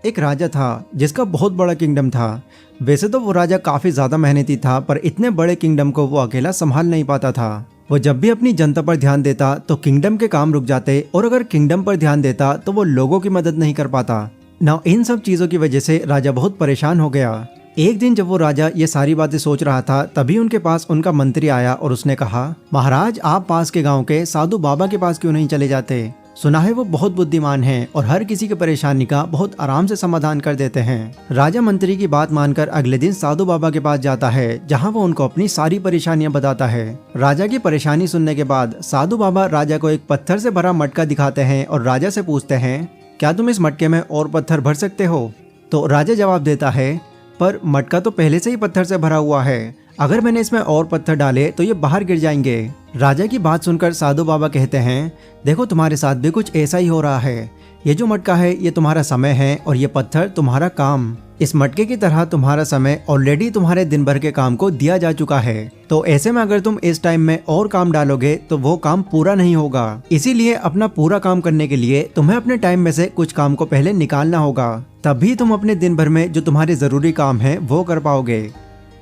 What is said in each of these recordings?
एक राजा था जिसका बहुत बड़ा किंगडम था। वैसे तो वो राजा काफी ज्यादा मेहनती था, पर इतने बड़े किंगडम को वो अकेला संभाल नहीं पाता था। वो जब भी अपनी जनता पर ध्यान देता तो किंगडम के काम रुक जाते, और अगर किंगडम पर ध्यान देता तो वो लोगों की मदद नहीं कर पाता ना। इन सब चीजों की वजह से राजा बहुत परेशान हो गया। एक दिन जब वो राजा ये सारी बातें सोच रहा था, तभी उनके पास उनका मंत्री आया और उसने कहा, महाराज आप पास के गांव के साधु बाबा के पास क्यों नहीं चले जाते? सुना है वो बहुत बुद्धिमान हैं और हर किसी की परेशानी का बहुत आराम से समाधान कर देते हैं। राजा मंत्री की बात मानकर अगले दिन साधु बाबा के पास जाता है, जहां वो उनको अपनी सारी परेशानियां बताता है। राजा की परेशानी सुनने के बाद साधु बाबा राजा को एक पत्थर से भरा मटका दिखाते हैं और राजा से पूछते हैं, क्या तुम इस मटके में और पत्थर भर सकते हो? तो राजा जवाब देता है, पर मटका तो पहले से ही पत्थर से भरा हुआ है, अगर मैंने इसमें और पत्थर डाले तो ये बाहर गिर जाएंगे। राजा की बात सुनकर साधु बाबा कहते हैं, देखो तुम्हारे साथ भी कुछ ऐसा ही हो रहा है। ये जो मटका है ये तुम्हारा समय है और ये पत्थर तुम्हारा काम। इस मटके की तरह तुम्हारा समय ऑलरेडी तुम्हारे दिन भर के काम को दिया जा चुका है, तो ऐसे में अगर तुम इस टाइम में और काम डालोगे तो वो काम पूरा नहीं होगा। इसीलिए अपना पूरा काम करने के लिए तुम्हें अपने टाइम में से कुछ काम को पहले निकालना होगा, तभी तुम अपने दिन भर में जो तुम्हारे जरूरी काम है वो कर पाओगे।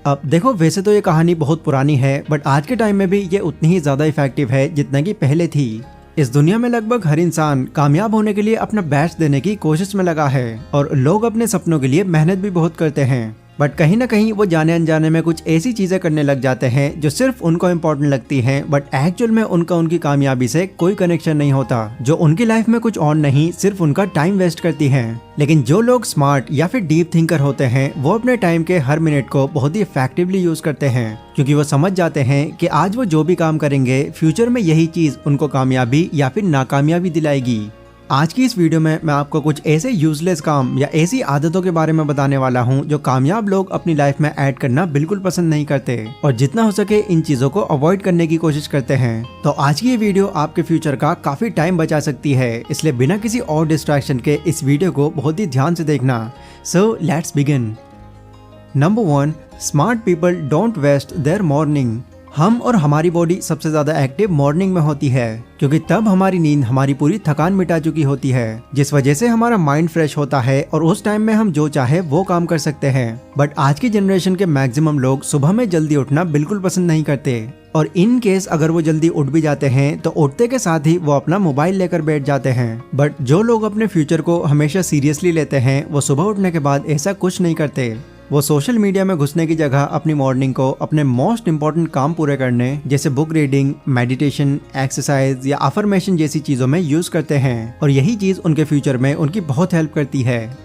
अब देखो, वैसे तो ये कहानी बहुत पुरानी है, बट आज के टाइम में भी ये उतनी ही ज्यादा इफेक्टिव है जितना कि पहले थी। इस दुनिया में लगभग हर इंसान कामयाब होने के लिए अपना बेस्ट देने की कोशिश में लगा है, और लोग अपने सपनों के लिए मेहनत भी बहुत करते हैं, बट कहीं ना कहीं वो जाने अनजाने में कुछ ऐसी चीजें करने लग जाते हैं जो सिर्फ उनको इम्पोर्टेंट लगती हैं, बट एक्चुअल में उनका उनकी कामयाबी से कोई कनेक्शन नहीं होता, जो उनकी लाइफ में कुछ और नहीं सिर्फ उनका टाइम वेस्ट करती हैं। लेकिन जो लोग स्मार्ट या फिर डीप थिंकर होते हैं वो अपने टाइम के हर मिनट को बहुत ही इफेक्टिवली यूज करते हैं, क्योंकि वो समझ जाते हैं कि आज वो जो भी काम करेंगे फ्यूचर में यही चीज उनको कामयाबी या फिर नाकामयाबी दिलाएगी। आज की इस वीडियो में मैं आपको कुछ ऐसे यूजलेस काम या ऐसी आदतों के बारे में बताने वाला हूं जो कामयाब लोग अपनी लाइफ में ऐड करना बिल्कुल पसंद नहीं करते, और जितना हो सके इन चीजों को अवॉइड करने की कोशिश करते हैं। तो आज की ये वीडियो आपके फ्यूचर का काफी टाइम बचा सकती है, इसलिए बिना किसी और डिस्ट्रैक्शन के इस वीडियो को बहुत ही ध्यान से देखना। So let's begin. Number 1, smart people don't waste their morning. हम और हमारी बॉडी सबसे ज्यादा एक्टिव मॉर्निंग में होती है, क्योंकि तब हमारी नींद हमारी पूरी थकान मिटा चुकी होती है, जिस वजह से हमारा माइंड फ्रेश होता है और उस टाइम में हम जो चाहे वो काम कर सकते हैं। बट आज की जनरेशन के मैक्सिमम लोग सुबह में जल्दी उठना बिल्कुल पसंद नहीं करते, और इन केस अगर वो जल्दी उठ भी जाते हैं तो उठते के साथ ही वो अपना मोबाइल लेकर बैठ जाते हैं। बट जो लोग अपने फ्यूचर को हमेशा सीरियसली लेते हैं वो सुबह उठने के बाद ऐसा कुछ नहीं करते। वो सोशल मीडिया में घुसने की जगह अपनी मॉर्निंग को अपने मोस्ट इंपॉर्टेंट काम पूरे करने जैसे बुक रीडिंग, मेडिटेशन, एक्सरसाइज या अफर्मेशन जैसी चीजों में यूज करते हैं, और यही चीज उनके फ्यूचर में उनकी बहुत हेल्प करती है।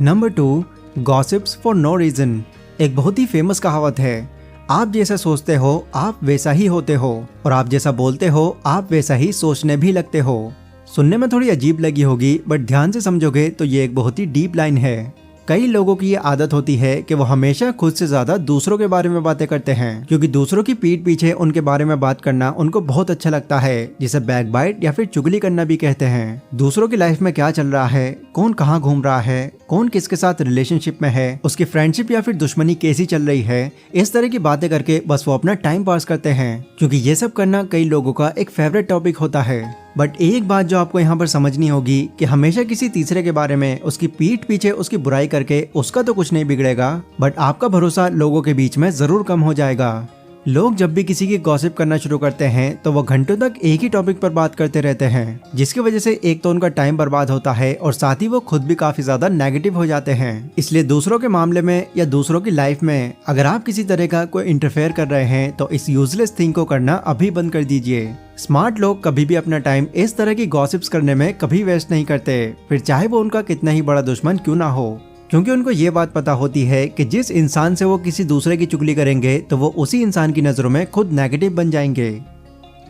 Number 2, gossips for no reason. एक बहुत ही फेमस कहावत है, आप जैसा सोचते हो आप वैसा ही होते हो, और आप जैसा बोलते हो आप वैसा ही सोचने भी लगते हो। सुनने में थोड़ी अजीब लगी होगी, बट ध्यान से समझोगे तो ये एक बहुत ही डीप लाइन है। कई लोगों की ये आदत होती है कि वो हमेशा खुद से ज्यादा दूसरों के बारे में बातें करते हैं, क्योंकि दूसरों की पीठ पीछे उनके बारे में बात करना उनको बहुत अच्छा लगता है, जिसे बैकबाइट या फिर चुगली करना भी कहते हैं। दूसरों की लाइफ में क्या चल रहा है, कौन कहाँ घूम रहा है, कौन किसके साथ रिलेशनशिप में है, उसकी फ्रेंडशिप या फिर दुश्मनी कैसी चल रही है, इस तरह की बातें करके बस वो अपना टाइम पास करते हैं, क्योंकि ये सब करना कई लोगों का एक फेवरेट टॉपिक होता है। बट एक बात जो आपको यहाँ पर समझनी होगी कि हमेशा किसी तीसरे के बारे में उसकी पीठ पीछे उसकी बुराई करके उसका तो कुछ नहीं बिगड़ेगा, बट आपका भरोसा लोगों के बीच में जरूर कम हो जाएगा। लोग जब भी किसी की गॉसिप करना शुरू करते हैं तो वो घंटों तक एक ही टॉपिक पर बात करते रहते हैं, जिसकी वजह से एक तो उनका टाइम बर्बाद होता है और साथ ही वो खुद भी काफी ज्यादा नेगेटिव हो जाते हैं। इसलिए दूसरों के मामले में या दूसरों की लाइफ में अगर आप किसी तरह का कोई इंटरफेयर कर रहे हैं तो इस यूजलेस थिंग को करना अभी बंद कर दीजिए। स्मार्ट लोग कभी भी अपना टाइम इस तरह की गॉसिप्स करने में कभी वेस्ट नहीं करते, फिर चाहे वो उनका कितना ही बड़ा दुश्मन क्यों ना हो, क्योंकि उनको ये बात पता होती है कि जिस इंसान से वो किसी दूसरे की चुगली करेंगे तो वो उसी इंसान की नजरों में खुद नेगेटिव बन जाएंगे।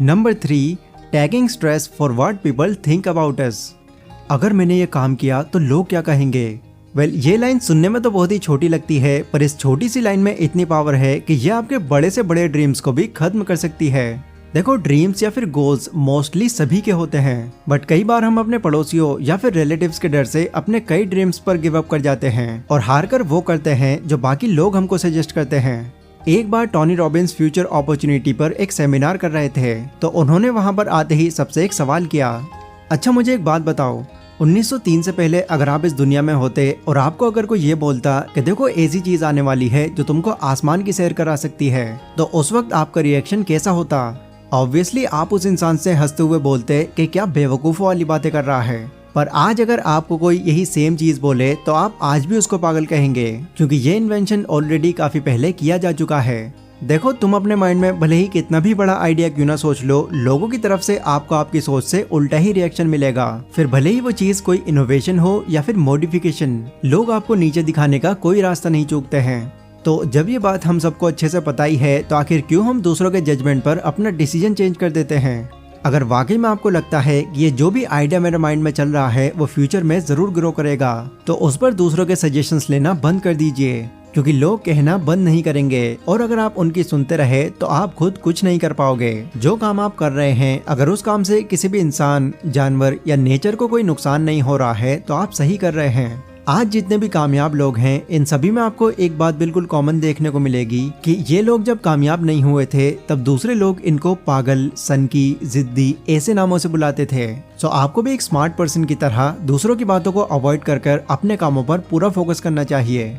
Number 3, taking stress for what people think about us. अगर मैंने ये काम किया तो लोग क्या कहेंगे? ये लाइन सुनने में तो बहुत ही छोटी लगती है, पर इस छोटी सी लाइन में इतनी पावर है कि ये आपके बड़े से बड़े ड्रीम्स को भी खत्म कर सकती है। देखो, ड्रीम्स या फिर गोल्स मोस्टली सभी के होते हैं, बट कई बार हम अपने पड़ोसियों या फिर रिलेटिव्स के डर से अपने कई ड्रीम्स पर गिव अप कर जाते हैं और हार कर वो करते हैं जो बाकी लोग हमको सजेस्ट करते हैं। एक बार टोनी रॉबिन्स फ्यूचर अपॉर्चुनिटी पर एक सेमिनार कर रहे थे, तो उन्होंने वहां पर आते ही सबसे एक सवाल किया, अच्छा मुझे एक बात बताओ, 1903 से पहले अगर आप इस दुनिया में होते और आपको अगर कोई ये बोलता कि देखो ऐसी चीज आने वाली है जो तुमको आसमान की सैर करा सकती है, तो उस वक्त आपका रिएक्शन कैसा होता? ऑब्वियसली आप उस इंसान से हंसते हुए बोलते कि क्या बेवकूफ़ों वाली बातें कर रहा है। पर आज अगर आपको कोई यही सेम चीज बोले तो आप आज भी उसको पागल कहेंगे, क्योंकि ये इन्वेंशन ऑलरेडी काफी पहले किया जा चुका है। देखो, तुम अपने माइंड में भले ही कितना भी बड़ा आइडिया क्यों ना सोच लो, लोगों की तरफ से आपको आपकी सोच से उल्टा ही रिएक्शन मिलेगा। फिर भले ही वो चीज कोई इनोवेशन हो या फिर मॉडिफिकेशन, लोग आपको नीचे दिखाने का कोई रास्ता नहीं चूकते हैं। तो जब ये बात हम सबको अच्छे से पता ही है, तो आखिर क्यों हम दूसरों के जजमेंट पर अपना डिसीजन चेंज कर देते हैं? अगर वाकई में आपको लगता है कि ये जो भी आइडिया मेरे माइंड में चल रहा है वो फ्यूचर में जरूर ग्रो करेगा, तो उस पर दूसरों के सजेशंस लेना बंद कर दीजिए, क्योंकि लोग कहना बंद नहीं करेंगे। और अगर आप उनकी सुनते रहे तो आप खुद कुछ नहीं कर पाओगे। जो काम आप कर रहे हैं, अगर उस काम से किसी भी इंसान, जानवर या नेचर को कोई नुकसान नहीं हो रहा है, तो आप सही कर रहे हैं। आज जितने भी कामयाब लोग हैं, इन सभी में आपको एक बात बिल्कुल कॉमन देखने को मिलेगी कि ये लोग जब कामयाब नहीं हुए थे तब दूसरे लोग इनको पागल, सनकी, जिद्दी ऐसे नामों से बुलाते थे। सो आपको भी एक स्मार्ट पर्सन की तरह दूसरों की बातों को अवॉइड कर अपने कामों पर पूरा फोकस करना चाहिए।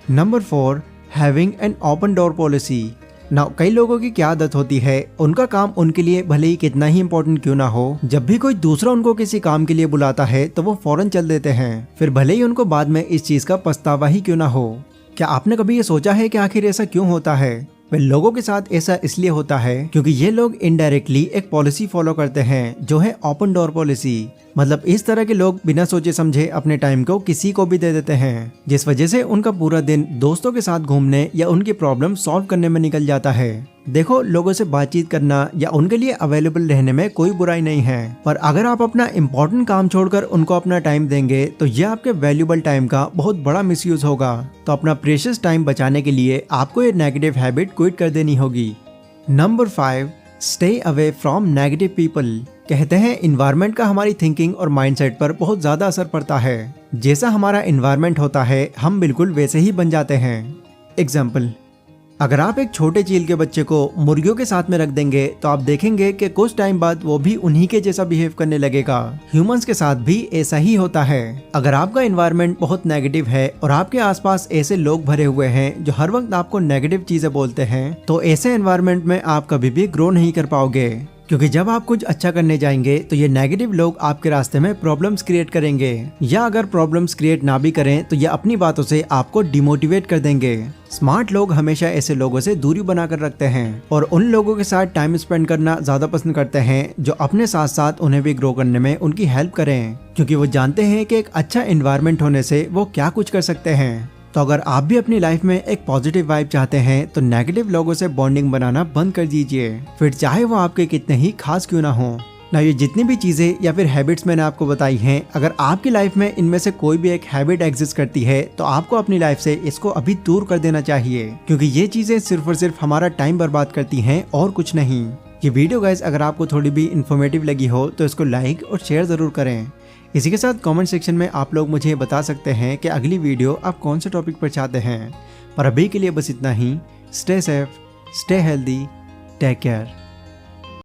Number 4, having an open door policy. Now कई लोगों की क्या आदत होती है, उनका काम उनके लिए भले ही कितना ही इम्पोर्टेंट क्यों ना हो, जब भी कोई दूसरा उनको किसी काम के लिए बुलाता है तो वो फौरन चल देते हैं, फिर भले ही उनको बाद में इस चीज का पछतावा ही क्यों ना हो। क्या आपने कभी ये सोचा है कि आखिर ऐसा क्यों होता है? वे लोगों के साथ ऐसा इसलिए होता है क्योंकि ये लोग इनडायरेक्टली एक पॉलिसी फॉलो करते हैं जो है ओपन डोर पॉलिसी। मतलब इस तरह के लोग बिना सोचे समझे अपने टाइम को किसी को भी दे देते हैं, जिस वजह से उनका पूरा दिन दोस्तों के साथ घूमने या उनकी प्रॉब्लम सॉल्व करने में निकल जाता है। देखो, लोगों से बातचीत करना या उनके लिए अवेलेबल रहने में कोई बुराई नहीं है, पर अगर आप अपना इम्पोर्टेंट काम छोड़कर उनको अपना टाइम देंगे तो यह आपके वैल्यूबल टाइम का बहुत बड़ा मिसयूज होगा। तो अपना प्रेशियस टाइम बचाने के लिए आपको ये नेगेटिव हैबिट क्विट कर देनी होगी। Number 5, stay away from negative people. कहते हैं इन्वायरमेंट का हमारी थिंकिंग और माइंडसेट पर बहुत ज्यादा असर पड़ता है। जैसा हमारा इन्वायरमेंट होता है, हम बिल्कुल वैसे ही बन जाते हैं। एग्जाम्पल, अगर आप एक छोटे चील के बच्चे को मुर्गियों के साथ में रख देंगे तो आप देखेंगे कि कुछ टाइम बाद वो भी उन्हीं के जैसा बिहेव करने लगेगा। ह्यूमंस के साथ भी ऐसा ही होता है। अगर आपका एनवायरनमेंट बहुत नेगेटिव है और आपके आसपास ऐसे लोग भरे हुए हैं जो हर वक्त आपको नेगेटिव चीजें बोलते हैं, तो ऐसे एनवायरनमेंट में आप कभी भी ग्रो नहीं कर पाओगे, क्योंकि जब आप कुछ अच्छा करने जाएंगे तो ये नेगेटिव लोग आपके रास्ते में प्रॉब्लम्स क्रिएट करेंगे, या अगर प्रॉब्लम्स क्रिएट ना भी करें तो ये अपनी बातों से आपको डिमोटिवेट कर देंगे। स्मार्ट लोग हमेशा ऐसे लोगों से दूरी बनाकर रखते हैं और उन लोगों के साथ टाइम स्पेंड करना ज्यादा पसंद करते हैं जो अपने साथ साथ उन्हें भी ग्रो करने में उनकी हेल्प करें, क्योंकि वो जानते हैं कि एक अच्छा एनवायरनमेंट होने से वो क्या कुछ कर सकते हैं। तो अगर आप भी अपनी लाइफ में एक पॉजिटिव वाइब चाहते हैं तो नेगेटिव लोगों से बॉन्डिंग बनाना बंद कर दीजिए, फिर चाहे वो आपके कितने ही खास क्यों ना हो। ना ये जितनी भी चीजें या फिर हैबिट्स मैंने आपको बताई हैं, अगर आपकी लाइफ में इनमें से कोई भी एक हैबिट एग्जिस्ट करती है तो आपको अपनी लाइफ से इसको अभी दूर कर देना चाहिए, क्योंकि ये चीजें सिर्फ और सिर्फ हमारा टाइम बर्बाद करती हैं और कुछ नहीं। ये वीडियो गाइस अगर आपको थोड़ी भी इन्फॉर्मेटिव लगी हो तो इसको लाइक और शेयर जरूर करें। इसी के साथ कमेंट सेक्शन में आप लोग मुझे बता सकते हैं कि अगली वीडियो आप कौन से टॉपिक पर चाहते हैं। पर अभी के लिए बस इतना ही। Stay safe, stay healthy, take care.